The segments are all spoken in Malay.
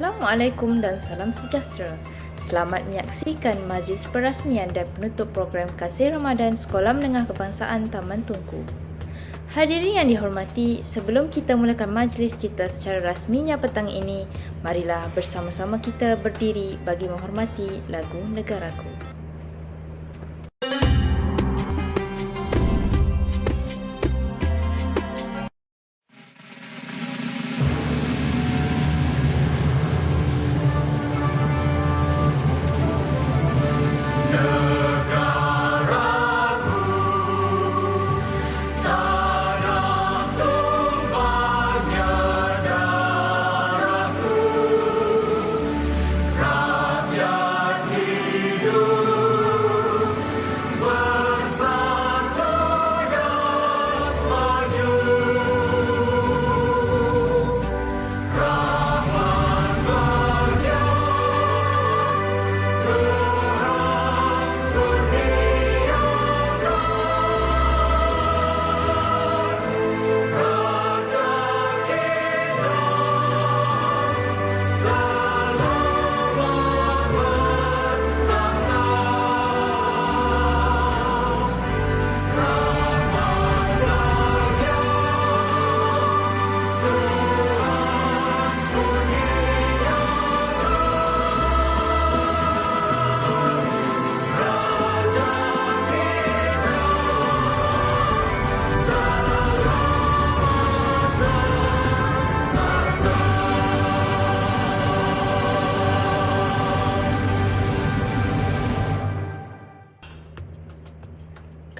Assalamualaikum dan salam sejahtera. Selamat menyaksikan majlis perasmian dan penutup program Kasih Ramadan Sekolah Menengah Kebangsaan Taman Tunku. Hadirin yang dihormati, sebelum kita mulakan majlis kita secara rasminya petang ini, marilah bersama-sama kita berdiri bagi menghormati lagu Negaraku.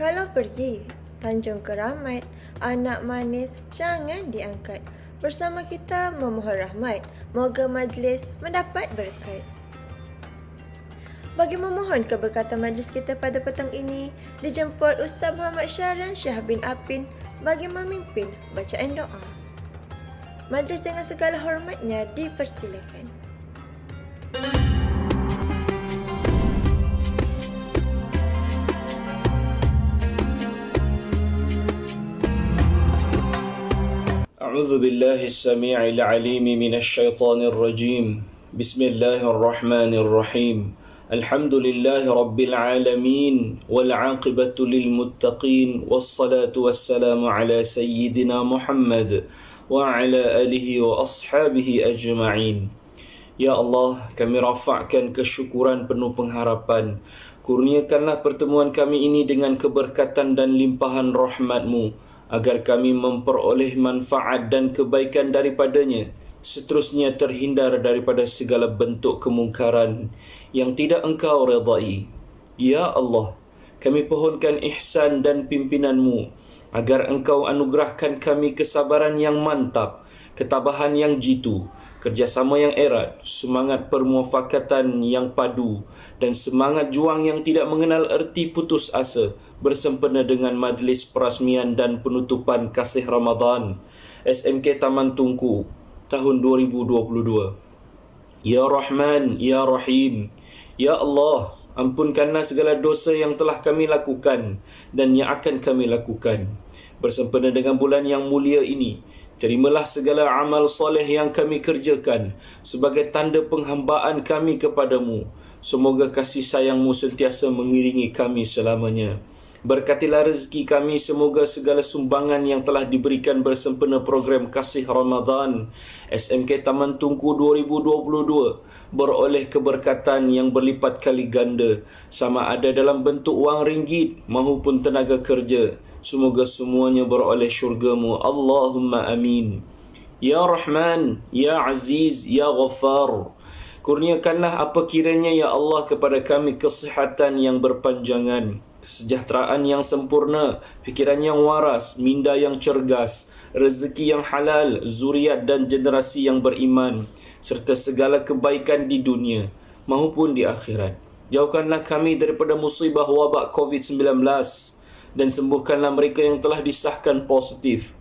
Kalau pergi Tanjung Keramat, anak manis jangan diangkat. Bersama kita memohon rahmat, moga majlis mendapat berkat. Bagi memohon keberkatan majlis kita pada petang ini, dijemput Ustaz Muhammad Syahran Syah bin Apin bagi memimpin bacaan doa. Majlis dengan segala hormatnya dipersilakan. أعوذ بالله السميع العليم من الشيطان الرجيم بسم الله الرحمن الرحيم الحمد لله رب العالمين والعاقبة للمتقين والصلاة والسلام على سيدنا محمد وعلى آله وأصحابه أجمعين. Ya Allah, kami rafa'kan kesyukuran penuh pengharapan. Kurniakanlah pertemuan kami ini dengan keberkatan dan limpahan rahmat-Mu, agar kami memperoleh manfaat dan kebaikan daripadanya, seterusnya terhindar daripada segala bentuk kemungkaran yang tidak Engkau redai. Ya Allah, kami pohonkan ihsan dan pimpinan-Mu, agar Engkau anugerahkan kami kesabaran yang mantap, ketabahan yang jitu, kerjasama yang erat, semangat permuafakatan yang padu, dan semangat juang yang tidak mengenal erti putus asa, bersempena dengan majlis perasmian dan penutupan Kasih Ramadan SMK Taman Tunku tahun 2022. Ya Rahman, Ya Rahim, Ya Allah, ampunkanlah segala dosa yang telah kami lakukan dan yang akan kami lakukan. Bersempena dengan bulan yang mulia ini, terimalah segala amal soleh yang kami kerjakan sebagai tanda penghambaan kami kepadamu. Semoga kasih sayang-Mu sentiasa mengiringi kami selamanya. Berkatilah rezeki kami, semoga segala sumbangan yang telah diberikan bersempena program Kasih Ramadan SMK Taman Tunku 2022 beroleh keberkatan yang berlipat kali ganda, sama ada dalam bentuk wang ringgit maupun tenaga kerja. Semoga semuanya beroleh syurga-Mu. Allahumma amin. Ya Rahman, Ya Aziz, Ya Ghaffar, kurniakanlah apa kiranya ya Allah kepada kami kesihatan yang berpanjangan, kesejahteraan yang sempurna, fikiran yang waras, minda yang cergas, rezeki yang halal, zuriat dan generasi yang beriman, serta segala kebaikan di dunia maupun di akhirat. Jauhkanlah kami daripada musibah wabak COVID-19 dan sembuhkanlah mereka yang telah disahkan positif.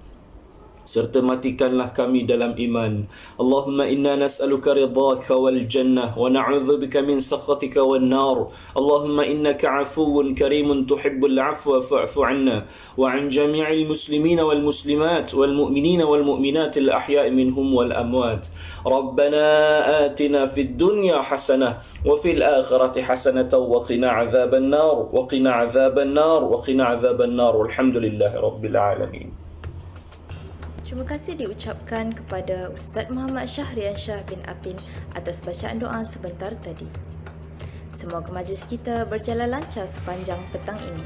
serta matikanlah kami dalam iman. Allahumma inna nas'aluka ridhaka wal jannah wa na'udzubika min sakhatika wan nar. Allahumma innaka afuwun karimun tuhibbul afwa fa'fu 'anna wa 'an jami'il muslimina wal muslimat wal mu'minina wal mu'minat al ahya'i minhum wal amwat. Rabbana atina fid dunya hasanah wa fil akhirati hasanatan wa qina 'adzaban nar wa qina 'adzaban nar wa qina 'adzaban nar. Walhamdulillahi rabbil alamin. Terima kasih diucapkan kepada Ustaz Muhammad Syahrian Shah bin Apin atas bacaan doa sebentar tadi. Semoga majlis kita berjalan lancar sepanjang petang ini.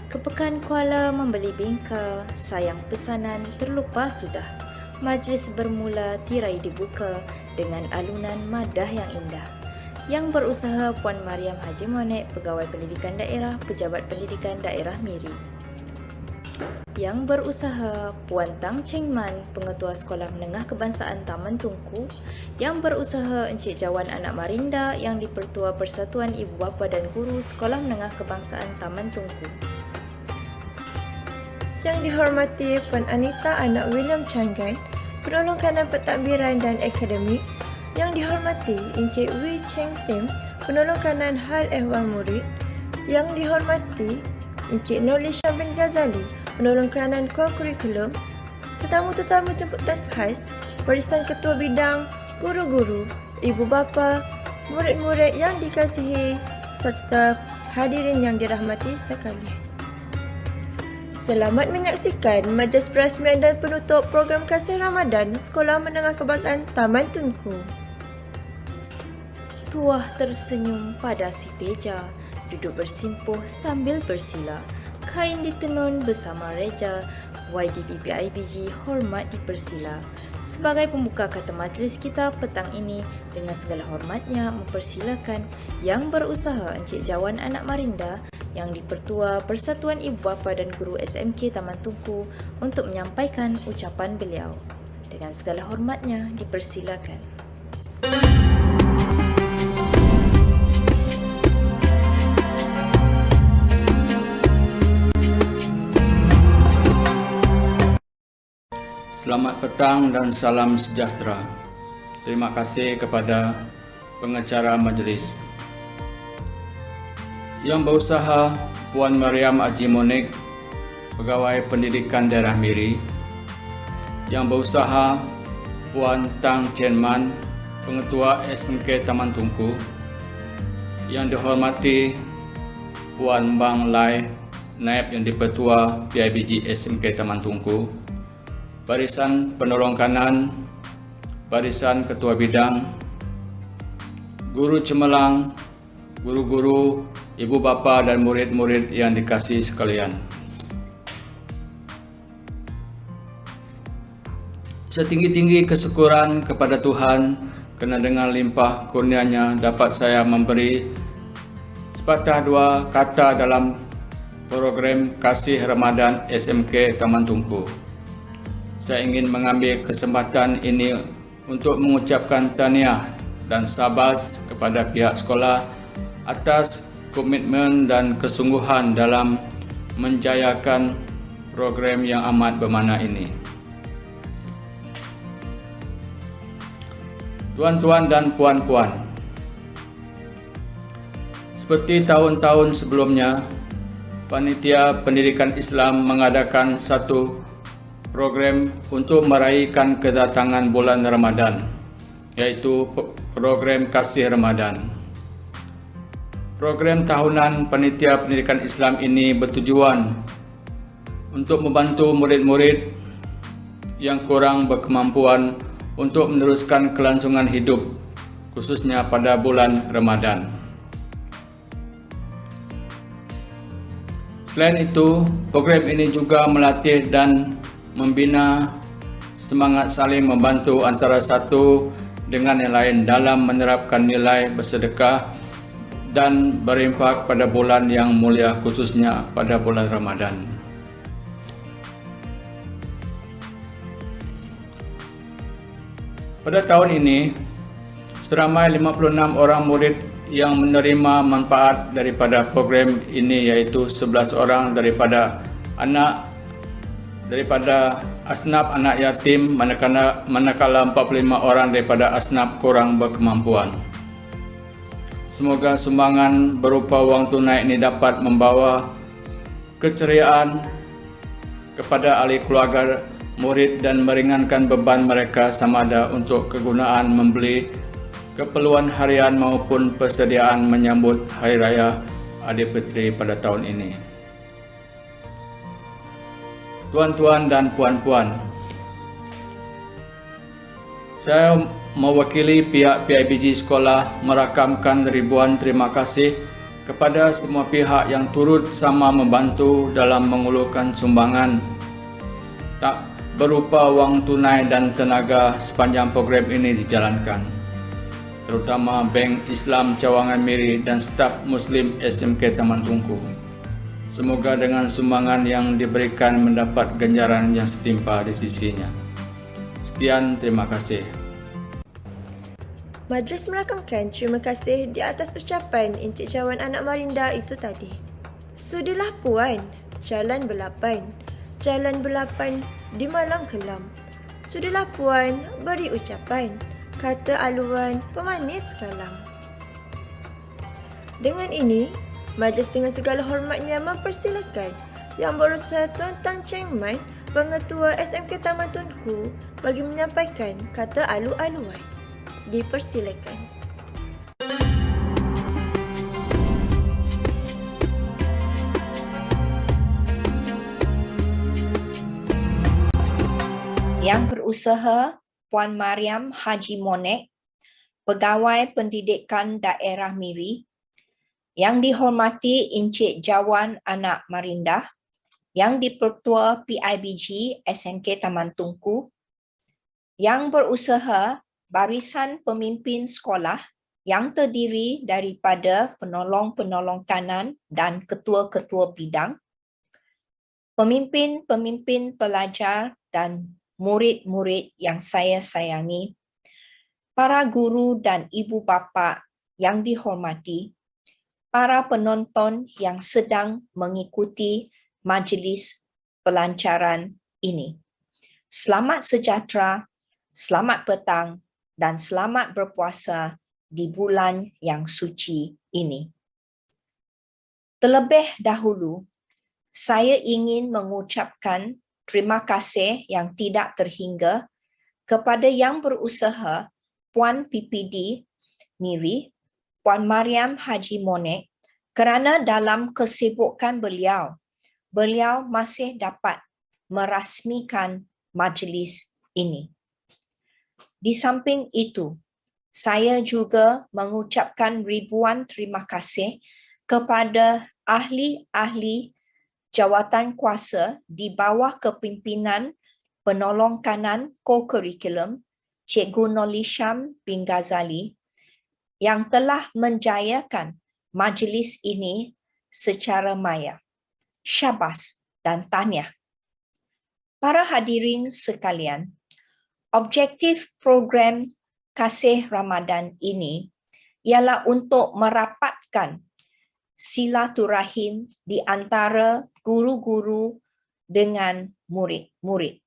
Kepekan Kuala membeli bingka, sayang pesanan terlupa sudah. Majlis bermula, tirai dibuka dengan alunan madah yang indah. Yang berusaha Puan Mariam Haji Monek, Pegawai Pendidikan Daerah, Pejabat Pendidikan Daerah Miri. Yang berusaha Puan Tang Cheng Man, Pengetua Sekolah Menengah Kebangsaan Taman Tunku. Yang berusaha Encik Jawan Anak Marinda, yang di-Pertua Persatuan Ibu Bapa dan Guru Sekolah Menengah Kebangsaan Taman Tunku. Yang dihormati Puan Anita Anak William Changan, Penolong Kanan Pentadbiran dan Akademik. Yang dihormati Encik Wee Cheng Tim, Penolong Kanan Hal Ehwal Murid. Yang dihormati Encik Nurli Syah bin Ghazali, Penolong Kanan Co-Kurikulum. Tetamu-tetamu jemputan khas, Barisan Ketua Bidang, guru-guru, ibu bapa, murid-murid yang dikasihi serta hadirin yang dirahmati sekalian. Selamat menyaksikan majlis perasmian dan penutup program Kasih Ramadan Sekolah Menengah Kebangsaan Taman Tunku. Tuah tersenyum pada si Teja, duduk bersimpuh sambil bersila. Kain ditenun bersama Reja, YDPPIBG hormat dipersila. Sebagai pembuka kata majlis kita petang ini, dengan segala hormatnya mempersilakan Yang Berusaha Encik Jawan Anak Marinda, yang di-Pertua Persatuan Ibu Bapa dan Guru SMK Taman Tunku untuk menyampaikan ucapan beliau. Dengan segala hormatnya dipersilakan. Selamat petang dan salam sejahtera. Terima kasih kepada pengacara majlis. Yang berusaha Puan Mariam Haji Monek, Pegawai Pendidikan Daerah Miri. Yang berusaha Puan Tang Cheng Man, Pengetua SMK Taman Tunku. Yang dihormati Puan Bang Lai, Naib yang di-Pertua PIBG SMK Taman Tunku. Barisan Penolong Kanan, Barisan Ketua Bidang, Guru Cemerlang, guru-guru, ibu bapa dan murid-murid yang dikasihi sekalian. Setinggi-tinggi kesyukuran kepada Tuhan kerana dengan limpah kurnia-Nya dapat saya memberi sepatah dua kata dalam program Kasih Ramadan SMK Taman Tunku. Saya ingin mengambil kesempatan ini untuk mengucapkan tahniah dan sabas kepada pihak sekolah atas komitmen dan kesungguhan dalam menjayakan program yang amat bermakna ini. Tuan-tuan dan puan-puan, seperti tahun-tahun sebelumnya, Panitia Pendidikan Islam mengadakan satu program untuk meraihkan kedatangan bulan Ramadan, iaitu program Kasih Ramadan. Program tahunan Panitia Pendidikan Islam ini bertujuan untuk membantu murid-murid yang kurang berkemampuan untuk meneruskan kelangsungan hidup, khususnya pada bulan Ramadan. Selain itu, program ini juga melatih dan membina semangat saling membantu antara satu dengan yang lain dalam menerapkan nilai bersedekah dan berinfak pada bulan yang mulia, khususnya pada bulan Ramadan. Pada tahun ini, seramai 56 orang murid yang menerima manfaat daripada program ini, iaitu 11 orang daripada anak daripada asnaf anak yatim, manakala 45 orang daripada asnaf kurang berkemampuan. Semoga sumbangan berupa wang tunai ini dapat membawa keceriaan kepada ahli keluarga murid dan meringankan beban mereka sama ada untuk kegunaan membeli keperluan harian maupun persediaan menyambut Hari Raya Aidilfitri pada tahun ini. Tuan-tuan dan puan-puan, saya mewakili pihak PIBG sekolah merakamkan ribuan terima kasih kepada semua pihak yang turut sama membantu dalam mengulurkan sumbangan tak berupa wang tunai dan tenaga sepanjang program ini dijalankan, terutama Bank Islam Cawangan Miri dan staf Muslim SMK Taman Tunku. Semoga dengan sumbangan yang diberikan mendapat ganjaran yang setimpal di sisinya. Sekian, terima kasih. Majlis merakamkan terima kasih di atas ucapan Encik Cawan Anak Marinda itu tadi. Sudilah puan, jalan belapan. Jalan belapan di malam kelam. Sudilah puan, beri ucapan. Kata aluan, pemanis kalam. Dengan ini, majlis dengan segala hormatnya mempersilakan Yang Berusaha Tuan Tang Cheng Man, Pengetua SMK Taman Tunku, bagi menyampaikan kata alu-aluan. Dipersilakan. Yang Berusaha Puan Mariam Haji Monek, Pegawai Pendidikan Daerah Miri, yang dihormati Encik Cawan Anak Marinda, Yang Dipertua PIBG SMK Taman Tunku, Yang Berusaha Barisan Pemimpin Sekolah yang terdiri daripada penolong-penolong kanan dan ketua-ketua bidang, pemimpin-pemimpin pelajar dan murid-murid yang saya sayangi, para guru dan ibu bapa yang dihormati, para penonton yang sedang mengikuti majlis pelancaran ini. Selamat sejahtera, selamat petang dan selamat berpuasa di bulan yang suci ini. Terlebih dahulu, saya ingin mengucapkan terima kasih yang tidak terhingga kepada Yang Berusaha Puan PPD Miri, Puan Mariam Haji Monek, kerana dalam kesibukan beliau masih dapat merasmikan majlis ini. Di samping itu, saya juga mengucapkan ribuan terima kasih kepada ahli-ahli jawatan kuasa di bawah kepimpinan penolong kanan co-curriculum Cikgu Nolisham bin Ghazali yang telah menjayakan majlis ini secara maya. Syabas dan tahniah. Para hadirin sekalian, objektif program Kasih Ramadan ini ialah untuk merapatkan silaturahim di antara guru-guru dengan murid-murid.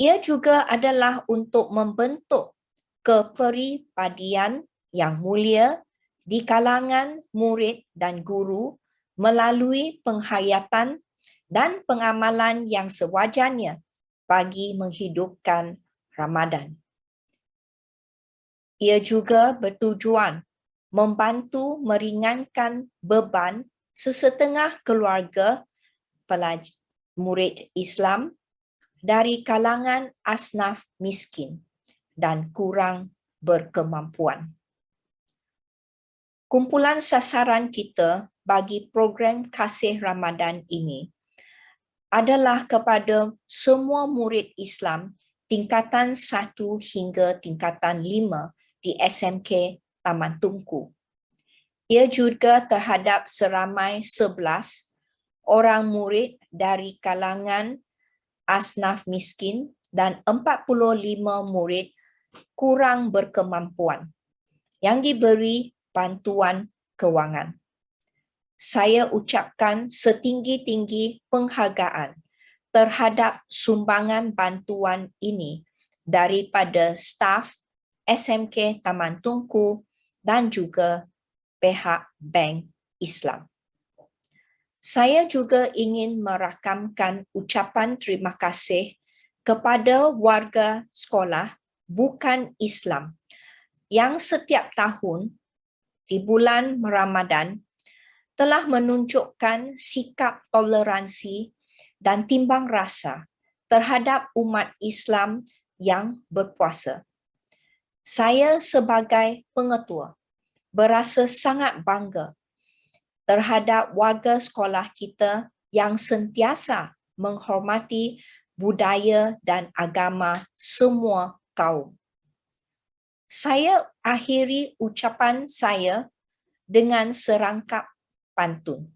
Ia juga adalah untuk membentuk kepribadian yang mulia di kalangan murid dan guru melalui penghayatan dan pengamalan yang sewajarnya bagi menghidupkan Ramadan. Ia juga bertujuan membantu meringankan beban sesetengah keluarga murid Islam dari kalangan asnaf miskin dan kurang berkemampuan. Kumpulan sasaran kita bagi program Kasih Ramadan ini adalah kepada semua murid Islam tingkatan 1 hingga tingkatan 5 di SMK Taman Tunku. Ia juga terhadap seramai 11 orang murid dari kalangan asnaf miskin dan 45 murid kurang berkemampuan yang diberi bantuan kewangan. Saya ucapkan setinggi-tinggi penghargaan terhadap sumbangan bantuan ini daripada staf SMK Taman Tunku dan juga pihak Bank Islam. Saya juga ingin merakamkan ucapan terima kasih kepada warga sekolah bukan Islam yang setiap tahun di bulan Ramadan telah menunjukkan sikap toleransi dan timbang rasa terhadap umat Islam yang berpuasa. Saya sebagai pengetua berasa sangat bangga terhadap warga sekolah kita yang sentiasa menghormati budaya dan agama semua kaum. Saya akhiri ucapan saya dengan serangkap pantun.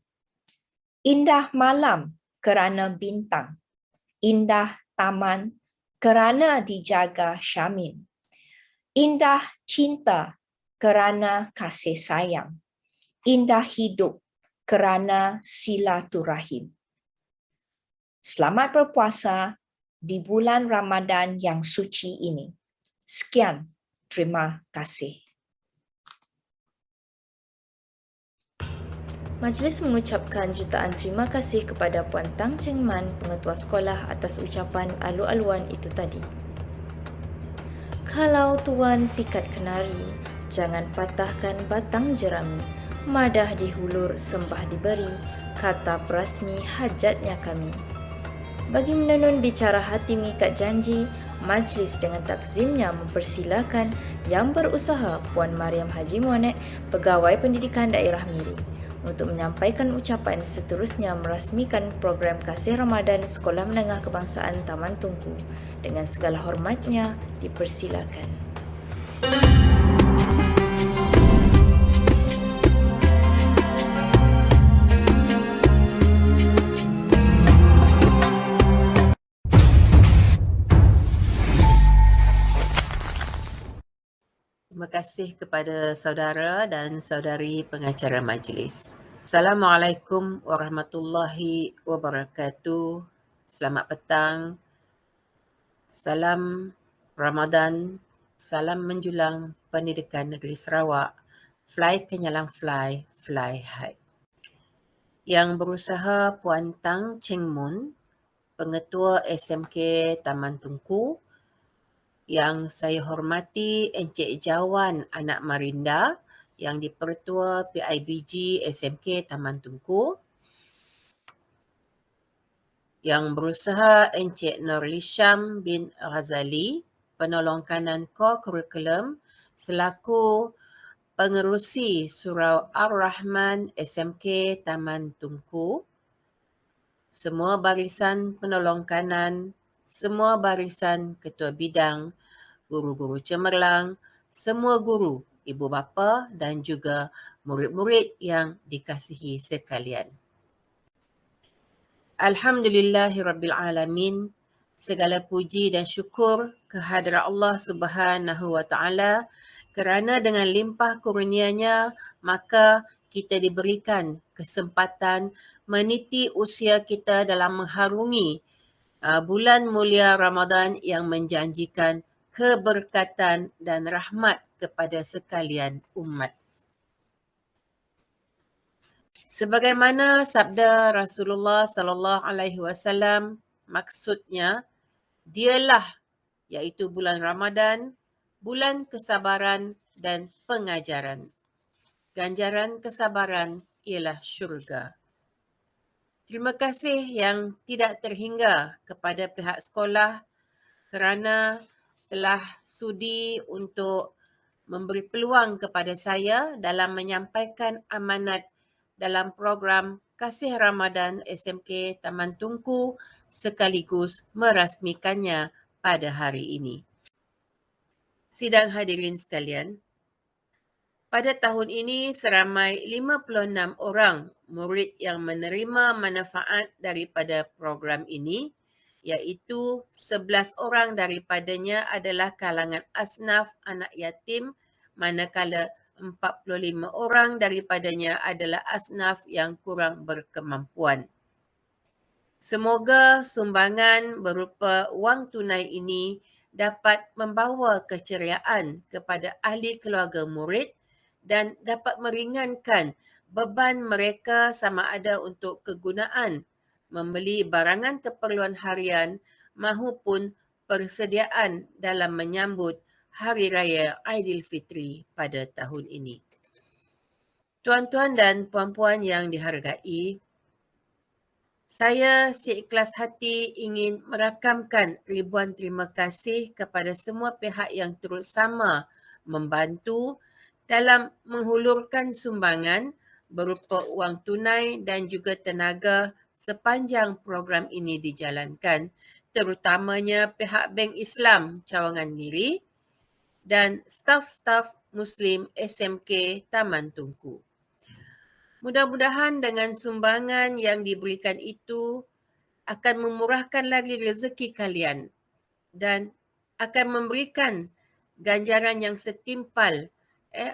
Indah malam kerana bintang, indah taman kerana dijaga Syamim, indah cinta kerana kasih sayang, indah hidup kerana silaturahim. Selamat berpuasa di bulan Ramadan yang suci ini. Sekian, terima kasih. Majlis mengucapkan jutaan terima kasih kepada Puan Tang Cheng Man, pengetua sekolah atas ucapan alu-aluan itu tadi. Kalau tuan pikat kenari, jangan patahkan batang jerami. Madah dihulur, sembah diberi, kata perasmi hajatnya kami. Bagi menenun bicara hati mengikat janji, majlis dengan takzimnya mempersilakan yang berusaha Puan Mariam Haji Muanek, Pegawai Pendidikan Daerah Miri, untuk menyampaikan ucapan seterusnya merasmikan program Kasih Ramadan Sekolah Menengah Kebangsaan Taman Tunku. Dengan segala hormatnya, dipersilakan. Terima kasih kepada saudara dan saudari pengacara majlis. Assalamualaikum warahmatullahi wabarakatuh. Selamat petang. Salam Ramadan. Salam menjulang Pendidikan Negeri Sarawak. Fly kenyalang fly, fly high. Yang berusaha Puan Tang Cheng Mun, Pengetua SMK Taman Tunku. Yang saya hormati Encik Jawan Anak Marinda yang di-Pertua PIBG SMK Taman Tunku. Yang berusaha Encik Nurli Syam bin Ghazali, penolong kanan core curriculum selaku pengerusi Surau Ar-Rahman SMK Taman Tunku. Semua barisan penolong kanan, semua barisan ketua bidang, guru-guru cemerlang, semua guru, ibu bapa dan juga murid-murid yang dikasihi sekalian. Alhamdulillahirrabbilalamin. Segala puji dan syukur kehadrat Allah Subhanahu wa Ta'ala kerana dengan limpah kurnianya maka kita diberikan kesempatan meniti usia kita dalam mengharungi bulan mulia Ramadan yang menjanjikan keberkatan dan rahmat kepada sekalian umat. Sebagaimana sabda Rasulullah sallallahu alaihi wasallam, maksudnya dialah iaitu bulan Ramadan, bulan kesabaran dan pengajaran. Ganjaran kesabaran ialah syurga. Terima kasih yang tidak terhingga kepada pihak sekolah kerana telah sudi untuk memberi peluang kepada saya dalam menyampaikan amanat dalam program Kasih Ramadan SMK Taman Tunku sekaligus merasmikannya pada hari ini. Sidang hadirin sekalian, pada tahun ini seramai 56 orang murid yang menerima manfaat daripada program ini, iaitu 11 orang daripadanya adalah kalangan asnaf anak yatim, manakala 45 orang daripadanya adalah asnaf yang kurang berkemampuan. Semoga sumbangan berupa wang tunai ini dapat membawa keceriaan kepada ahli keluarga murid dan dapat meringankan beban mereka sama ada untuk kegunaan membeli barangan keperluan harian maupun persediaan dalam menyambut Hari Raya Aidilfitri pada tahun ini. Tuan-tuan dan puan-puan yang dihargai, saya seikhlas hati ingin merakamkan ribuan terima kasih kepada semua pihak yang turut sama membantu dalam menghulurkan sumbangan berupa wang tunai dan juga tenaga sepanjang program ini dijalankan, terutamanya pihak Bank Islam Cawangan Miri dan staf-staf Muslim SMK Taman Tunku. Mudah-mudahan dengan sumbangan yang diberikan itu akan memurahkan lagi rezeki kalian dan akan memberikan ganjaran yang setimpal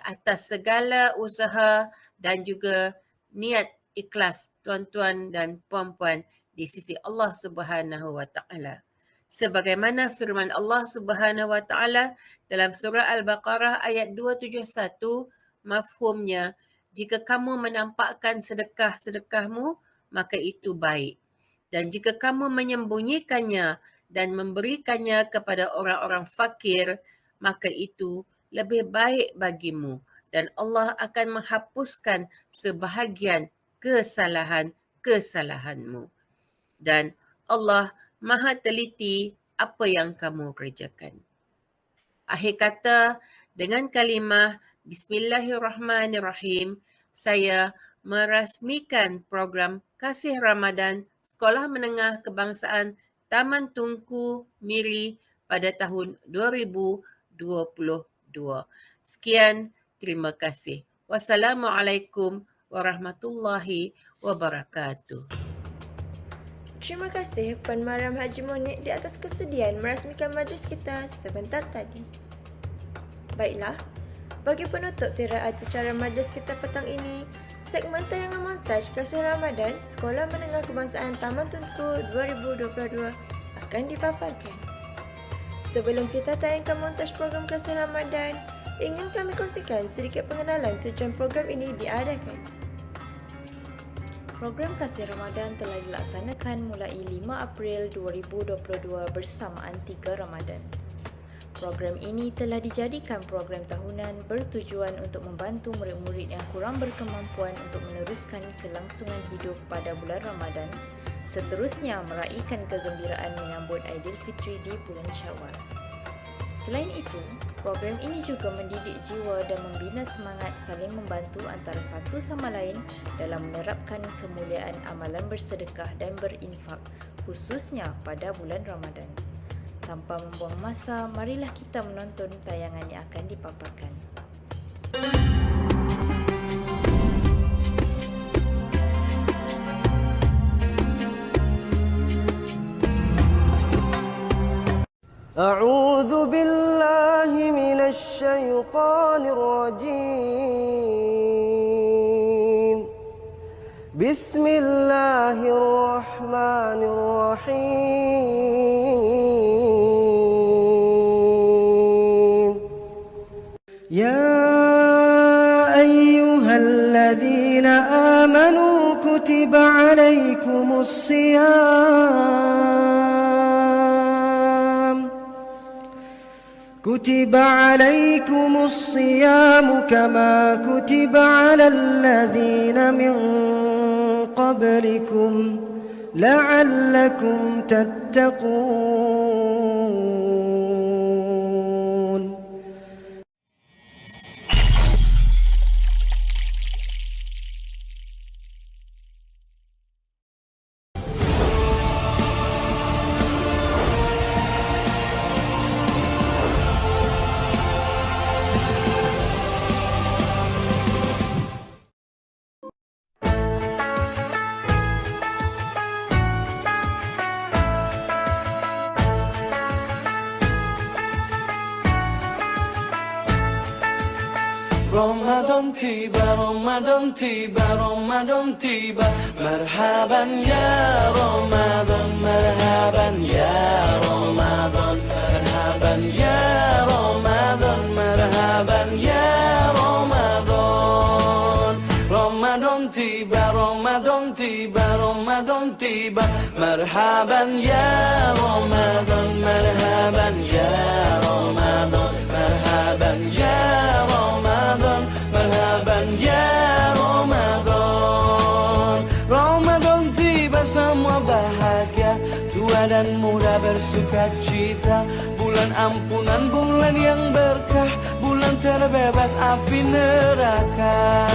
atas segala usaha dan juga niat ikhlas tuan-tuan dan puan-puan di sisi Allah Subhanahu wa taala. Sebagaimana firman Allah Subhanahu wa taala dalam surah Al-Baqarah ayat 271, mafhumnya, jika kamu menampakkan sedekah-sedekahmu, maka itu baik. Dan jika kamu menyembunyikannya dan memberikannya kepada orang-orang fakir, maka itu lebih baik bagimu. Dan Allah akan menghapuskan sebahagian kesalahan-kesalahanmu. Dan Allah Maha teliti apa yang kamu kerjakan. Akhir kata, dengan kalimah Bismillahirrahmanirrahim, saya merasmikan program Kasih Ramadan Sekolah Menengah Kebangsaan Taman Tunku Miri pada tahun 2022. Sekian, terima kasih. Wassalamualaikum warahmatullahi wabarakatuh. Terima kasih Puan Mariam Haji Monik di atas kesediaan merasmikan majlis kita sebentar tadi. Baiklah, bagi penutup tirai acara majlis kita petang ini, segmen tayangan montaj Kasih Ramadan Sekolah Menengah Kebangsaan Taman Tunku 2022 akan dipaparkan. Sebelum kita tayangkan montaj program Kasih Ramadan, ingin kami kongsikan sedikit pengenalan tujuan program ini diadakan. Program Kasih Ramadan telah dilaksanakan mulai 5 April 2022 bersamaan 3 Ramadan. Program ini telah dijadikan program tahunan bertujuan untuk membantu murid-murid yang kurang berkemampuan untuk meneruskan kelangsungan hidup pada bulan Ramadan, seterusnya meraihkan kegembiraan menyambut Aidilfitri di bulan Syawal. Selain itu, program ini juga mendidik jiwa dan membina semangat saling membantu antara satu sama lain dalam menerapkan kemuliaan amalan bersedekah dan berinfak, khususnya pada bulan Ramadan. Tanpa membuang masa, marilah kita menonton tayangan yang akan dipaparkan. أعوذ بالله من الشيطان الرجيم بسم الله الرحمن الرحيم يا أيها الذين آمنوا كتب عليكم الصيام كما كتب على الذين من قبلكم لعلكم تتقون Ramadan tiba, Ramadan tiba, Ramadan tiba. Marhaban ya Ramadan, marhaban ya Ramadan, marhaban ya Ramadan, marhaban ya Ramadan. Ramadan tiba, Ramadan tiba, Ramadan tiba. Marhaban ya Ramadan, marhaban ya Ramadan, marhaban ya Ramadan, marhaban ya Ramadan. Ramadan tiba, semua bahagia, tua dan muda bersuka cita. Bulan ampunan, bulan yang berkah, bulan terbebas api neraka.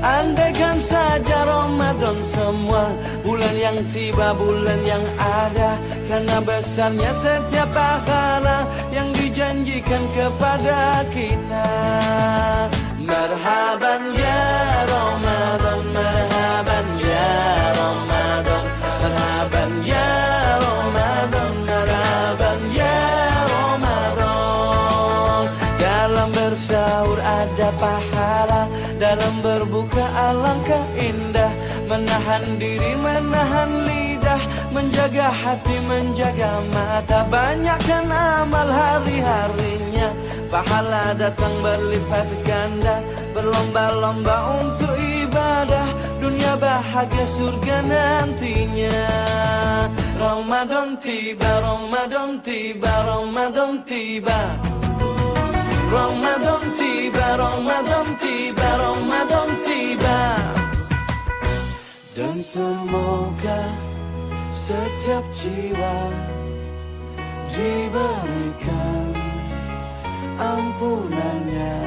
Andaikan saja Ramadan semua, bulan yang tiba, bulan yang ada, karena besarnya setiap pahala yang dijanjikan kepada kita. Marhaban ya Ramadan, marhaban ya Ramadan, marhaban ya Ramadan, marhaban ya Ramadan. Dalam bersahur ada pahala, dalam berbuka alangkah indah. Menahan diri, menahan lidah, menjaga hati, menjaga mata. Banyakkan amal hari-harinya, pahala datang berlipat ganda. Berlomba-lomba untuk ibadah, dunia bahagia, surga nantinya. Ramadan tiba, Ramadan tiba, Ramadan tiba. Ramadan tiba, Ramadan tiba, Ramadan tiba. Dan semoga setiap jiwa diberikan ampunannya,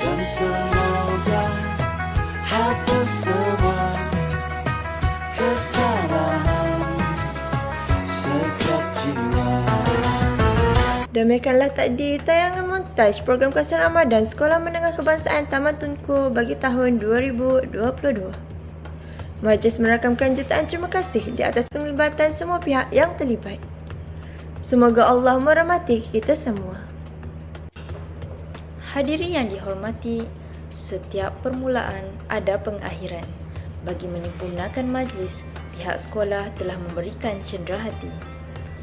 dan semoga hapus semua kesalahan setiap jiwa. Demikianlah tadi tayangan montaj program Kasih Ramadan Sekolah Menengah Kebangsaan Taman Tunku bagi tahun 2022. Majlis merakamkan jutaan terima kasih di atas penglibatan semua pihak yang terlibat. Semoga Allah merahmati kita semua. Hadirin yang dihormati, setiap permulaan ada pengakhiran. Bagi menyempurnakan majlis, pihak sekolah telah memberikan cenderahati.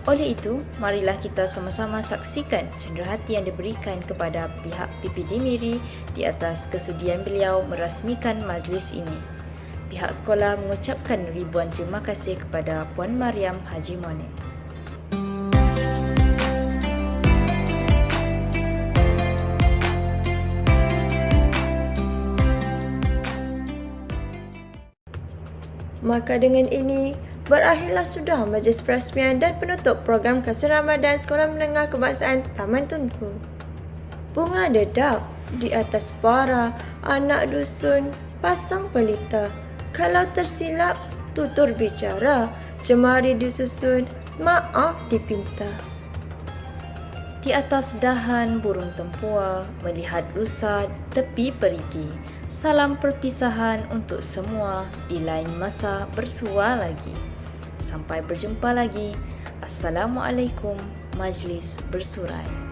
Oleh itu, marilah kita sama-sama saksikan cenderahati yang diberikan kepada pihak PPD Miri di atas kesudian beliau merasmikan majlis ini. Pihak sekolah mengucapkan ribuan terima kasih kepada Puan Mariam Haji Monik. Maka dengan ini, berakhirlah sudah majlis perasmian dan penutup program Kasih Ramadan Sekolah Menengah Kebangsaan Taman Tunku. Bunga dedak di atas para anak dusun pasang pelita. Kalau tersilap, tutur bicara, cemari disusun, maaf dipinta. Di atas dahan burung tempua, melihat rusa tepi perigi. Salam perpisahan untuk semua, di lain masa bersua lagi. Sampai berjumpa lagi. Assalamualaikum, majlis bersurai.